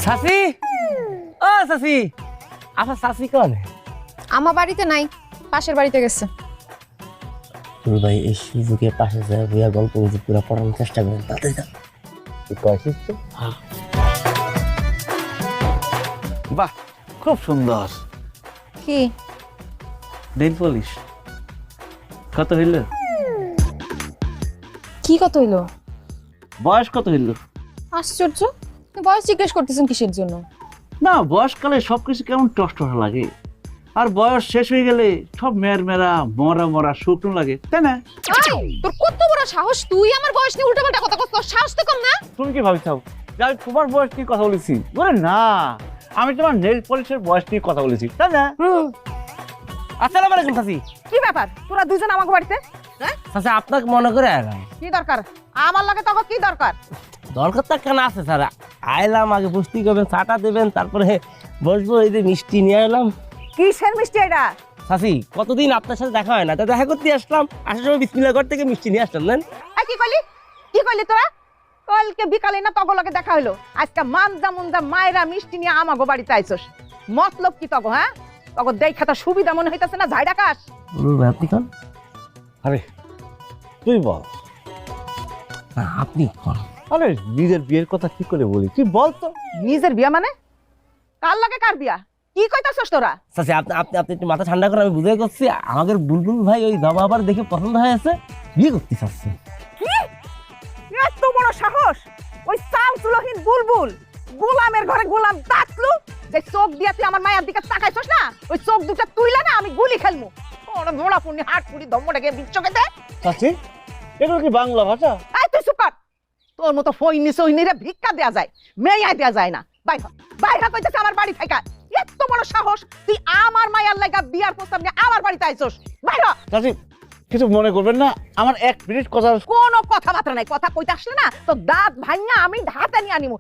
সাসি, ও সাসি, আপনার সাসি কোন? আমার বাড়িতে নাই, পাশের বাড়িতে গেছে। তুই ভাই এই সুযোগে পাশে যায় বইয়া গল্প বুঝে পুরো পড়ানোর চেষ্টা করেন, তাড়াতাড়ি যা। তুই কয়েছিস তো? হ্যাঁ। বাহ, খুব সুন্দর। কি নেল পলিশ কত হইল? কি কত হইলো? বয়স কত হইল? আশ্চর্য, বয়স জিজ্ঞেস করতেছেন কিসের জন্য? না, বয়সকালে সবকিছু কেমন টসটস লাগে, আর বয়স শেষ হয়ে গেলে সব মেয়ের মেয়েরা মরা মরা শুকনো লাগে, তাই না? তোর কত বড় সাহস, তুই আমার বয়স নিয়ে উল্টাপাল্টা কথা কস? তোর সাহস তো কম না? তুমি কি ভাবছো যে আমি তোমার বয়স নিয়ে কথা বলেছি? বলে না, আমি তোমার নেল পলিশের বয়স নিয়ে কথা বলেছি, তাই না? আসসালামু আলাইকুম সাসি। কি ব্যাপার, তোরা দুজন আমাকে বাড়িতে? হ্যাঁ, সাসি আপনাকে মনে করে আইলাম। কি দরকার আমার লাগে? তোকে কি দরকার? দরকার তো কেন আছে স্যার, আইলাম আগে বসতি করবেন, চাটা দেবেন, তারপরে বসবো। এই যে মিষ্টি নিয়ে এলাম। কিসের মিষ্টি এটা? সাসি কতদিন আপনার সাথে দেখা হয় না, তা দেখা করতে আসলাম। আসার সময় বিসমিল্লাহ ঘর থেকে মিষ্টি নিয়ে আসলাম। নেন। এই কি কইলি, কি কইলি তোরা? কালকে বিকালে না তগো লগে দেখা হইলো, আজকে মানজা মুনজা মায়েরা মিষ্টি নিয়ে আমাগো বাড়িতে আইছস। মতলব কি তগো? হ্যাঁ, তগো দেখা তো সুবিধা মনে হইতাছে না, ঝাইডা কাশ। আপনি কোন? আরে তুই বল। না, আপনি কোন? আরে নিজের বিয়ের কথা কি করে বলি, তুই বল তো। নিজের বিয়া মানে? কার লাগে কার বিয়া? কি কইতাছস তোরা? সাসি আপনি আপনি আপনি একটু মাথা ঠান্ডা করে, আমি বুঝাই করছি। আমাদের বুলবুল ভাই ওই জবা আবার দেখে পছন্দ হয়েছে, বিয়ে করতে চাচ্ছে। কি এত বড় সাহস? ওই চাল চুলহীন বুলবুল গোলামের ঘরে গোলাম দাঁতলু, যে চোখ দিয়া তুই আমার মায়ের দিকে তাকাইছস না, ওই চোখ দুটা তুইলা না আমি গুলি খেলমু। ওরা ভোলা পুনি হাট পুরি ধম্মটাকে বিচ্ছকে দে। চাচি, এগুলো কি বাংলা ভাষা? এই তুই চুপ কর। তোর মতো ফইনি সইনিরে ভিক্ষা দেয়া যায়, মেয়াই দেয়া যায় না। বাইরে বাইরে কইতেছে আমার বাড়ি থেকে। এত বড় সাহস, তুই আমার মায়ের লাগা বিয়ার প্রস্তাব নিয়ে আমার বাড়িতে আইছস। বাইরে। চাচি কিছু মনে করবেন না, আমার 1 মিনিট কথা। কোনো কথাবার্তা নাই, কথা কইতে আসলে না তো দাঁত ভাঙা আমি হাতে নিয়ে আনিমু।